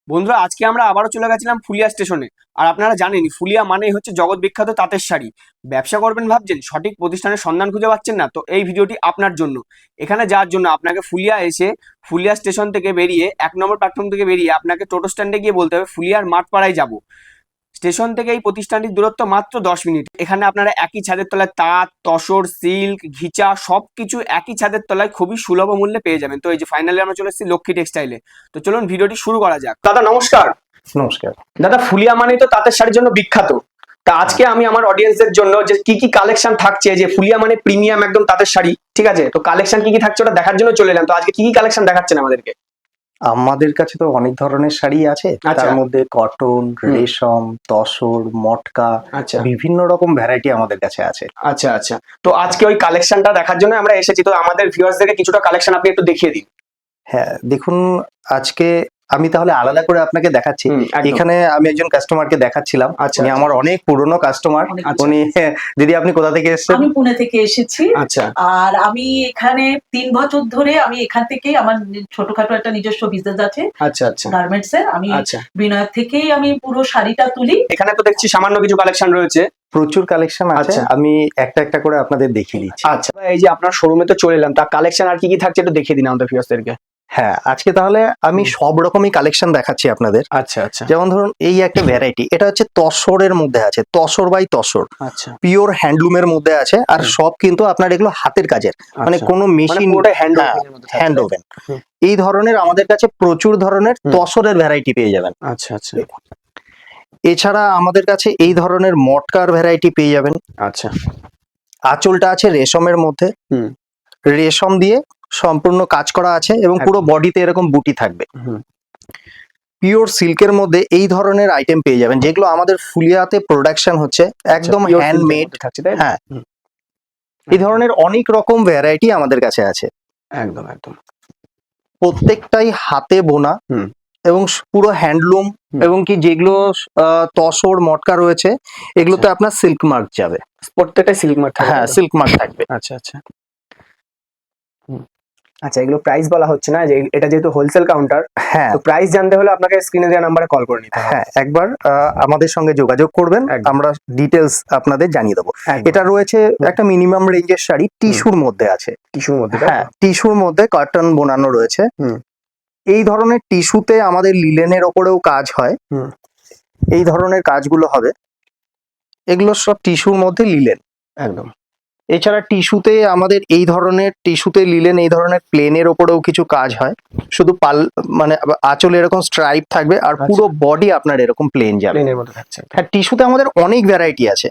বন্ধুরা, আজকে আমরা আবারও চলে গেছিলাম ফুলিয়া স্টেশনে। আর আপনারা জানেনই ফুলিয়া মানেই হচ্ছে জগৎ বিখ্যাত তাঁতের শাড়ি। ব্যবসা করবেন ভাবছেন, সঠিক প্রতিষ্ঠানের সন্ধান খুঁজে পাচ্ছেন না, তো এই ভিডিওটি আপনার জন্য। এখানে যাওয়ার জন্য আপনাকে ফুলিয়া এসে ফুলিয়া স্টেশন থেকে বেরিয়ে 1 নম্বর প্ল্যাটফর্ম থেকে বেরিয়ে আপনাকে টোটো স্ট্যান্ডে গিয়ে বলতে হবে ফুলিয়ার মাঠপাড়ায় যাব। স্টেশন থেকে এই প্রতিষ্ঠানটির দূরত্ব মাত্র 10 মিনিট। এখানে আপনারা একই ছাদের তলায় তাঁত, তসর, সিল্ক, ঘিচা সবকিছু একই ছাদের তলায় খুবই সুলভ মূল্যে পেয়ে যাবেন। তো এই যে ফাইনালি আমরা চলে এসেছি লক্ষ্মী টেক্সটাইলে। তো চলুন ভিডিওটি শুরু করা যাক। দাদা নমস্কার। নমস্কার দাদা, ফুলিয়া মানেই তো তাঁতের শাড়ির জন্য বিখ্যাত। তা আজকে আমি আমার অডিয়েন্সদের জন্য যে কি কি কালেকশন থাকছে, যে ফুলিয়া মানে প্রিমিয়াম একদম তাঁতের শাড়ি, ঠিক আছে, তো কালেকশন কি কি থাকছে ওটা দেখার জন্য চলে এলাম। তো আজকে কি কি কালেকশন দেখাচ্ছেন আমাদেরকে? আমাদের কাছে তো অনেক ধরনের শাড়ি আছে। আচ্ছা। তার মধ্যে কটন, রেশম, তসর, মটকা, আচ্ছা বিভিন্ন রকম ভ্যারাইটি আমাদের কাছে আছে। আচ্ছা আচ্ছা। তো আজকে ওই কালেকশনটা দেখার জন্য আমরা এসেছি। তো আমাদের ভিউয়ার্সদেরকে কিছুটা কালেকশন আপনি একটু দেখিয়ে দিন। হ্যাঁ, দেখুন, আজকে আমি তাহলে আলাদা করে আপনাকে দেখাচ্ছি। একদম। এখানে আমি একজন কাস্টমারকে দেখাচ্ছিলাম। আচ্ছা, উনি আচ্ছা। আমার অনেক পুরনো কাস্টমার। আচ্ছা। উনি দিদি, আপনি কোথা থেকে এসেছেন? আমি পুনে থেকে এসেছি। আচ্ছা আর আমি এখানে 3 বছর ধরে আমি এখান থেকেই আমার ছোটখাটো একটা নিজস্ব বিজনেস আছে আচ্ছা আচ্ছা গার্মেন্টস এর। আমি আচ্ছা। বিনয় থেকেই আমি পুরো শাড়িটা তুলি। এখানে তো দেখছি সামান্য কিছু কালেকশন রয়েছে। প্রচুর কালেকশন আছে। আচ্ছা। আমি একটা একটা করে আপনাদের দেখিয়ে দিচ্ছি। আচ্ছা, এই যে আপনার শোরুমে তো চলে এলাম, তা কালেকশন আর কি কি থাকছে একটু দেখিয়ে দিন আমাদের ভিউয়ার্সদেরকে। হ্যাঁ, আজকে তাহলে আমি সব রকমই কালেকশন দেখাচ্ছি আপনাদের। আচ্ছা আচ্ছা যেমন ধরুন, এই একটা ভ্যারাইটি, এটা হচ্ছে তসরের মধ্যে আছে, তসর বাই তসর, আচ্ছা পিওর হ্যান্ডলুমের মধ্যে আছে। আর সব কিন্তু আপনার এগুলো হাতের কাজের, মানে কোনো মেশিন, হ্যান্ড ওভেন। এই ধরনের আমাদের কাছে প্রচুর ধরনের তসরের ভ্যারাইটি পেয়ে যাবেন। আচ্ছা আচ্ছা এছাড়া আমাদের কাছে এই ধরনের মটকার ভ্যারাইটি পেয়ে যাবেন। আচ্ছা। আঁচলটা আছে রেশমের মধ্যে, হুম রেশম দিয়ে সম্পূর্ণ কাজ করা আছে এবং পুরো বডিতে এরকম বুটি থাকবে। হুম পিওর সিল্কের মধ্যে এই ধরনের আইটেম পেয়ে যাবেন, যেগুলো আমাদের ফুলিয়াতে প্রোডাকশন হচ্ছে, একদম pure silk এর হ্যান্ডমেড মধ্যে থাকছে, তাই না? হ্যাঁ, এই ধরনের অনেক রকম ভ্যারাইটি আমাদের কাছে আছে। একদম একদম। প্রত্যেকটাই হাতে বোনা হুম এবং পুরো হ্যান্ডলুম। এবং কি যেগুলো তসর মটকা রয়েছে, এগুলোতে আপনার সিল্ক মার্ক যাবে। প্রত্যেকটাই সিল্ক মার্ক থাকবে? হ্যাঁ, সিল্ক মার্ক থাকবে। আচ্ছা আচ্ছা। আচ্ছা, এগুলো প্রাইস বলা হচ্ছে না, যে এটা যেহেতু হোলসেল কাউন্টার, হ্যাঁ, তো প্রাইস জানতে হলে আপনাকে স্ক্রিনে দেওয়া নাম্বারে কল করে নিতে হবে। হ্যাঁ, একবার আমাদের সঙ্গে যোগাযোগ করবেন, একদম। আমরা ডিটেলস আপনাদের জানিয়ে দেবো। একদম। এটা রয়েছে একটা মিনিমাম রেঞ্জের শাড়ি, টিস্যুর মধ্যে আছে। টিস্যুর মধ্যে, তাই তো? হ্যাঁ, টিস্যুর মধ্যে কটন বোনানো রয়েছে। এই ধরনের টিস্যুতে আমাদের লিলেনের ওপরেও কাজ হয়। এই ধরনের কাজগুলো হবে, এগুলো সব টিস্যুর মধ্যে লিলেন। একদম। এছাড়া টিস্যুতে আমাদের এই ধরনের টিস্যুতে লিলেন, এই ধরনের প্লেনের ওপরেও কিছু কাজ হয়। শুধু মানে আঁচলে এরকম স্ট্রাইপ থাকবে আর পুরো বডি আপনার এরকম প্লেন যাবে। প্লেনের মধ্যে থাকছে। হ্যাঁ, টিস্যুতে আমাদের অনেক ভ্যারাইটি আছে।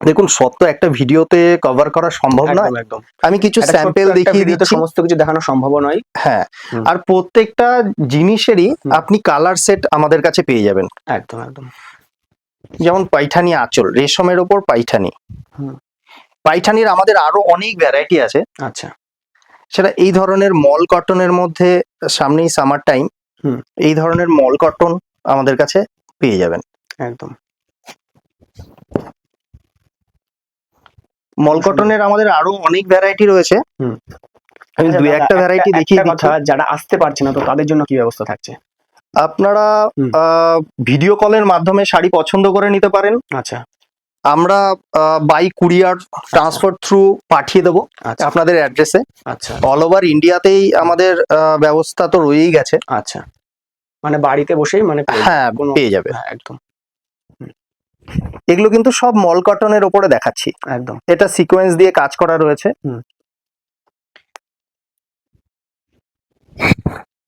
দেখুন, সব তো একটা ভিডিওতে কভার করা সম্ভব নয়। একদম। আমি কিছু স্যাম্পল দেখিয়ে দিচ্ছি। সমস্ত কিছু দেখানো সম্ভব নয়। হ্যাঁ, আর প্রত্যেকটা জিনিসেরই আপনি কালার সেট আমাদের কাছে পেয়ে যাবেন। একদম একদম। যেমন পাইঠানি আঁচল, রেশমের ওপর পাইঠানি। পাইঠানির আমাদের আরো অনেক ভ্যারাইটি আছে। আচ্ছা। সেটা এই ধরনের মল কটনের মধ্যে, সামনেই সামার টাইম, এই ধরনের মল কটন আমাদের কাছে পেয়ে যাবেন। একদম। মল কটনের আমাদের আরো অনেক ভ্যারাইটি রয়েছে। আমি দুই একটা ভ্যারাইটি দেখিয়ে দিচ্ছি। যারা আসতে পারছে না, তো তাদের জন্য কি ব্যবস্থা থাকছে? আপনারা ভিডিও কলের মাধ্যমে শাড়ি পছন্দ করে নিতে পারেন। আচ্ছা। আমরা বাই কুরিয়ার ট্রান্সফার থ্রু পাঠিয়ে দেবো আপনাদের অ্যাড্রেসে। আচ্ছা। অল ওভার ইন্ডিয়াতেই আমাদের ব্যবস্থা তো রয়েই গেছে। আচ্ছা, মানে বাড়িতে বসেই মানে হ্যাঁ, পেয়ে যাবে। একদম। এগুলো কিন্তু সব মল কটনের ওপরে দেখাচ্ছি। একদম। এটা সিকোয়েন্স দিয়ে কাজ করা রয়েছে।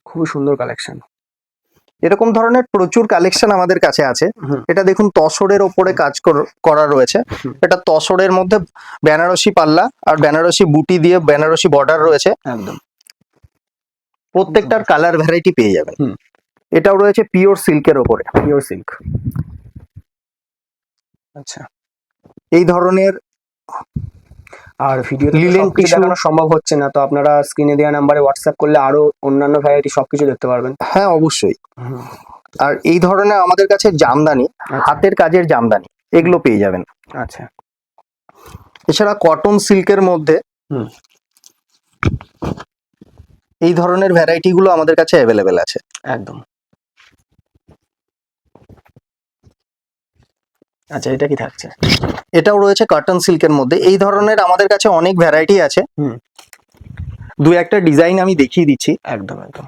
খুবই সুন্দর কালেকশন। এরকম ধরনের প্রচুর কালেকশন আমাদের কাছে আছে। এটা দেখুন, তসরের ওপরে কাজ করা রয়েছে। এটা তসরের মধ্যে বেনারসি পাল্লা আর বেনারসি বুটি দিয়ে বেনারসি বর্ডার রয়েছে। একদম। প্রত্যেকটার কালার ভ্যারাইটি পেয়ে যাবেন। এটাও রয়েছে পিওর সিল্কের ওপরে। Pure silk. আচ্ছা। এই ধরনের আর ভিডিওতে লিলেন সবকিছু দেখানো সম্ভব হচ্ছে না, তো আপনারা স্ক্রিনে দেওয়া নাম্বারে হোয়াটসঅ্যাপ করলে আরো অন্যান্য ভ্যারাইটি সবকিছু দেখতে পারবেন। হ্যাঁ, অবশ্যই। আর এই ধরনের আমাদের কাছে জামদানি, হাতের কাজের জামদানি, এগুলো পেয়ে যাবেন। আচ্ছা। এছাড়া কটন সিল্কের মধ্যে এই ধরনের ভ্যারাইটি গুলো আমাদের কাছে অ্যাভেলেবেল আছে। একদম। আচ্ছা, এটা কি থাকছে? এটাও রয়েছে কটন সিল্কের মধ্যে। এই ধরনের আমাদের কাছে অনেক ভ্যারাইটি আছে। হুম। দু একটা ডিজাইন আমি দেখিয়ে দিচ্ছি। একদম একদম।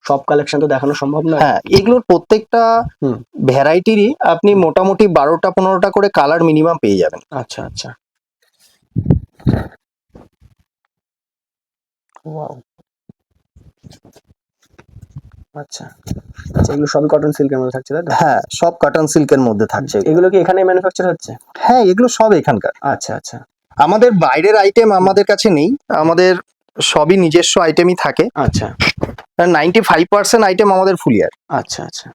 সব কালেকশন তো দেখানো সম্ভব নয়। হ্যাঁ, এগুলোর প্রত্যেকটা হুম। ভ্যারাইটিরই আপনি মোটামুটি 12টা-15টা করে কালার মিনিমাম পেয়ে যাবেন। আচ্ছা আচ্ছা। ওয়াও। আচ্ছা আচ্ছা, এগুলো সবই কটন সিল্কের মধ্যে থাকছে, তাই তো? হ্যাঁ, সব কটন সিল্কের মধ্যে থাকছে। এগুলো কি এখানে ম্যানুফ্যাকচার হচ্ছে? হ্যাঁ, এগুলো সব এখানকার। আচ্ছা আচ্ছা আমাদের বাইরের আইটেম আমাদের কাছে নেই, আমাদের সবই নিজস্ব আইটেমই থাকে। আচ্ছা 95% আইটেম আমাদের ফুলিয়ার। আচ্ছা আচ্ছা।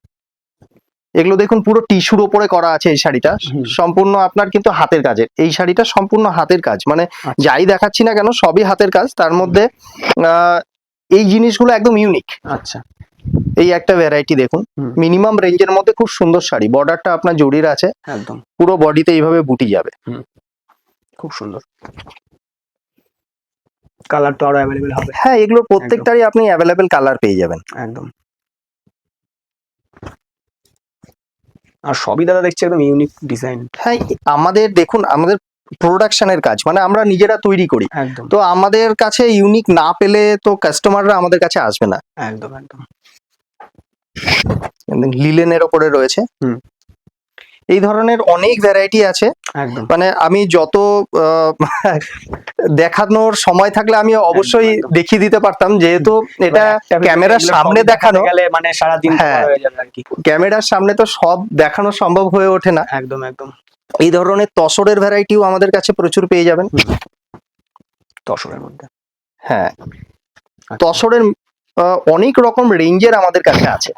এগুলো দেখুন পুরো টিস্যুর ওপরে করা আছে এই শাড়িটা, হুম। সম্পূর্ণ আপনার কিন্তু হাতের কাজের। এই শাড়িটা সম্পূর্ণ হাতের কাজ, মানে আচ্ছা। যাই দেখাচ্ছি না কেন সবই হাতের কাজ। তার মধ্যে এই জিনিসগুলো একদম ইউনিক। আচ্ছা। এই একটা ভ্যারাইটি দেখুন, হুম। মিনিমাম রেঞ্জের মধ্যে খুব সুন্দর শাড়ি। বর্ডারটা আপনার জরির আছে, একদম পুরো বডিতে এইভাবে বুটি যাবে। খুব সুন্দর। কালার তো আরো অ্যাভেলেবেল হবে। হ্যাঁ, এগুলোর প্রত্যেকটারই আপনি অ্যাভেলেবেল কালার পেয়ে যাবেন। একদম। আর সবই দাদা দেখছি একদম ইউনিক ডিজাইন। হ্যাঁ, আমাদের দেখুন, আমাদের প্রোডাকশনের কাজ, মানে আমরা নিজেরা তৈরি করি, একদম তো আমাদের কাছে ইউনিক না পেলে তো কাস্টমাররা আমাদের কাছে আসবে না। একদম একদম। লিলেনের ওপরে রয়েছে। হুম। এই ধরনের অনেক ভ্যারাইটি আছে। একদম মানে আমি যত দেখানোর সময় থাকলে আমি অবশ্যই একদম। দেখিয়ে দিতে পারতাম, যেহেতু এটা একটা video ক্যামেরার এগুলো সামনে সবই দেখানো, দেখাতে গেলে মানে সারা দিন হ্যাঁ। হয়ে যাবে আর কি। ক্যামেরার সামনে তো সব দেখানো সম্ভব হয়ে ওঠে না। একদম একদম। এই ধরনের তসরের ভ্যারাইটিও আমাদের কাছে প্রচুর পেয়ে যাবেন। তসরের মধ্যে। হ্যাঁ, আচ্ছা, তসরের অনেক রকম রেঞ্জের আমাদের কাছে আছে,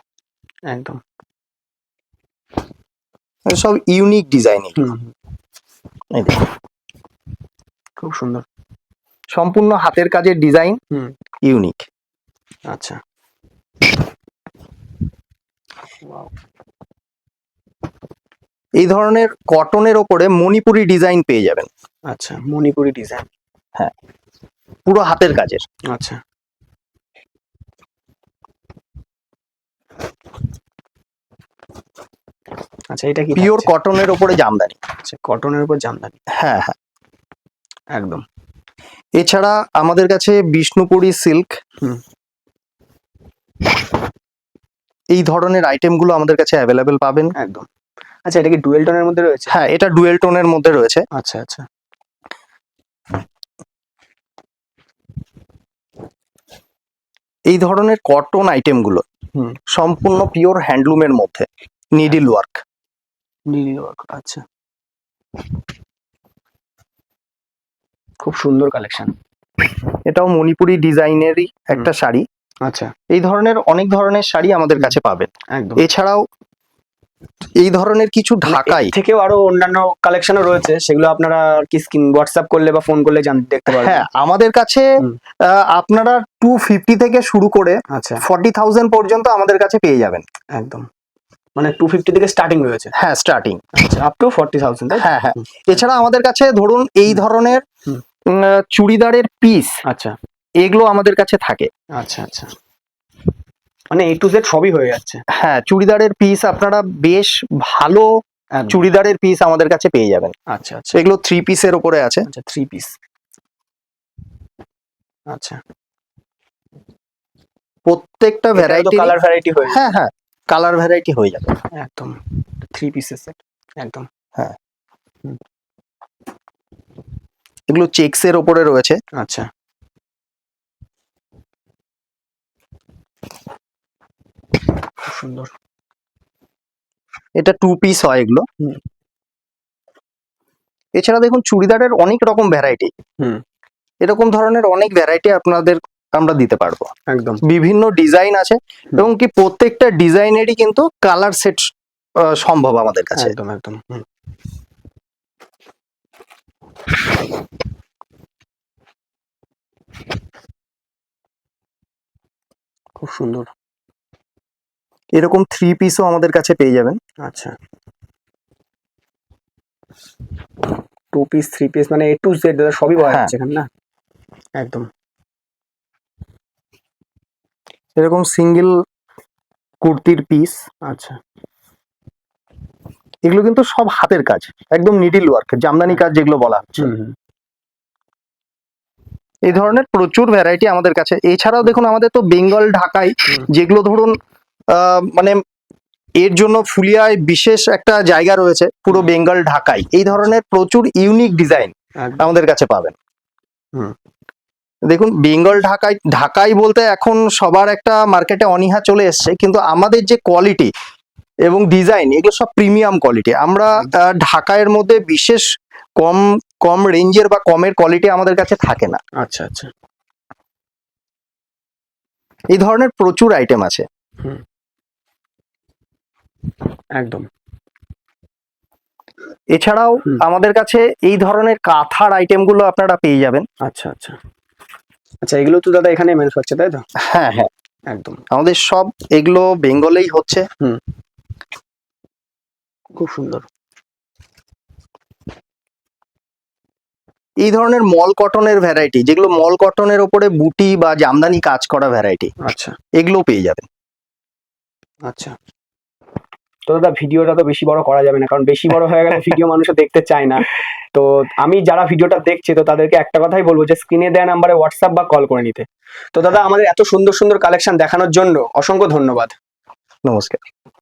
একদম। সব ইউনিক ডিজাইন। হুম হুম, খুব সুন্দর। সম্পূর্ণ হাতের কাজের ডিজাইন, হুম। ইউনিক। আচ্ছা। Wow. এই ধরনের কটনের ওপরে মণিপুরি ডিজাইন পেয়ে যাবেন। আচ্ছা, মণিপুরি ডিজাইন। হ্যাঁ, পুরো হাতের কাজের। আচ্ছা আচ্ছা, এটা কি পিওর থাকছে? কটনের ওপরে জামদানি। আচ্ছা, কটনের উপর জামদানি। হ্যাঁ হ্যাঁ। একদম। এছাড়া আমাদের কাছে বিষ্ণুপুরি সিল্ক, হুম। এই ধরনের আইটেমগুলো আমাদের কাছে অ্যাভেলেবেল পাবেন। একদম। আচ্ছা, এটা কি ডুয়েল টোনের মধ্যে রয়েছে? হ্যাঁ, এটা ডুয়েল টোনের মধ্যে রয়েছে। আচ্ছা আচ্ছা। এই ধরনের কটন আইটেমগুলো হুম। সম্পূর্ণ পিওর হ্যান্ডলুমের মধ্যে, নিডিল ওয়ার্ক। নীল ওয়ার্ক। আচ্ছা, খুব সুন্দর কালেকশন। এটাও মণিপুরি ডিজাইনেরই একটা শাড়ি। আচ্ছা, এই ধরনের অনেক ধরনের শাড়ি আমাদের কাছে পাবেন। একদম। এছাড়াও এই ধরনের কিছু ঢাকাই এর থেকেও আরো অন্যান্য কালেকশনও রয়েছে, সেগুলো আপনারা কি স্ক্রিন হোয়াটসঅ্যাপ করলে বা ফোন করলে দেখতে পারবেন। হ্যাঁ, আমাদের কাছে হুম। আপনারা 250 থেকে শুরু করে আচ্ছা 40,000 পর্যন্ত আমাদের কাছে পেয়ে যাবেন। একদম, মানে 250 থেকে স্টার্টিং রয়েছে। হ্যাঁ, স্টার্টিং। আচ্ছা, আপ টু 40,000, তাই তো? হ্যাঁ হ্যাঁ। এছাড়া আমাদের কাছে ধরুন এই ধরনের হুম। চুড়িদারের পিস, আচ্ছা এগুলো আমাদের কাছে থাকে। আচ্ছা আচ্ছা, মানে A to Z সবই হয়ে যাচ্ছে। হ্যাঁ, চুড়িদারের পিস আপনারা বেশ ভালো একদম। চুড়িদারের পিস আমাদের কাছে পেয়ে যাবেন। আচ্ছা আচ্ছা এগুলো 3 পিসের উপরে আছে। আচ্ছা, 3 পিস। আচ্ছা, প্রত্যেকটা ভ্যারাইটি, কালার ভ্যারাইটি হয়ে যাবে। হ্যাঁ হ্যাঁ, কালার ভ্যারাইটি হয়ে যাবে। একদম 3 পিসের সেট। একদম। হ্যাঁ, এগুলো চেক্সের ওপরে রয়েছে। আচ্ছা, খুব সুন্দর। এটা 2 পিস হয় এগুলো। হুম। এছাড়া দেখুন চুড়িদারের অনেক রকম ভ্যারাইটি, হুম। এরকম ধরনের অনেক ভ্যারাইটি আপনাদের আমরা দিতে পারবো। একদম। বিভিন্ন ডিজাইন আছে, এবং কি প্রত্যেকটা ডিজাইনেরই কিন্তু কালার সেট সম্ভব আমাদের কাছে। একদম একদম। হুম। খুব সুন্দর। এরকম 3 পিসও আমাদের কাছে পেয়ে যাবেন। আচ্ছা, 2 পিস 3 পিস মানে A to Z সবই পাওয়া হ্যাঁ। যাচ্ছে এখানে না? একদম। এরকম সিঙ্গেল কুর্তির পিস, আচ্ছা, এগুলো কিন্তু সব হাতের কাজ, একদম নিডিল ওয়ার্ক, জামদানি কাজ যেগুলো বলা হচ্ছে। এই ধরনের প্রচুর ভ্যারাইটি আমাদের কাছে। এছাড়াও দেখুন আমাদের তো বেঙ্গল ঢাকাই, যেগুলো ধরুন মানে এর জন্য ফুলিয়ায় বিশেষ একটা জায়গা রয়েছে, পুরো বেঙ্গল ঢাকাই। এই ধরনের প্রচুর ইউনিক ডিজাইন আমাদের কাছে পাবেন। দেখুন বেঙ্গল ঢাকাই, ঢাকাই বলতে এখন সবার একটা মার্কেটে অনীহা চলে এসছে, কিন্তু আমাদের যে কোয়ালিটি এবং ডিজাইন এগুলো সব প্রিমিয়াম কোয়ালিটি। আমরা ঢাকাইয়ের মধ্যে বিশেষ কম কম রেঞ্জের বা কমের কোয়ালিটি আমাদের কাছে থাকে না। আচ্ছা আচ্ছা, এই ধরনের প্রচুর আইটেম আছে। একদম। এছাড়াও আমাদের কাছে এই ধরনের কাঁথার আইটেম গুলো আপনারা পেয়ে যাবেন। আচ্ছা আচ্ছা আচ্ছা, এগুলো তো দাদা এখানে ম্যানুফ্যাকচার, তাই তো? হ্যাঁ হ্যাঁ, একদম, আমাদের সব এগুলো বেঙ্গলেই হচ্ছে। খুব সুন্দর। এই ধরনের মল কটনের ভ্যারাইটি, যেগুলো মল কটনের ওপরে বুটি বা জামদানি কাজ করা ভ্যারাইটি, আচ্ছা এগুলো পেয়ে যাবেন। আচ্ছা, তো দাদা ভিডিওটা তো বেশি বড় করা যাবে না, কারণ বেশি বড় হয়ে গেলে ভিডিও মানুষও দেখতে চায় না। তো আমি যারা ভিডিওটা দেখছে, তো তাদেরকে একটা কথাই বলবো যে স্ক্রিনে দেওয়া নাম্বারে হোয়াটসঅ্যাপ বা কল করে নিতে। তো দাদা আমাদের এত সুন্দর সুন্দর কালেকশন দেখানোর জন্য অসংখ্য ধন্যবাদ। নমস্কার।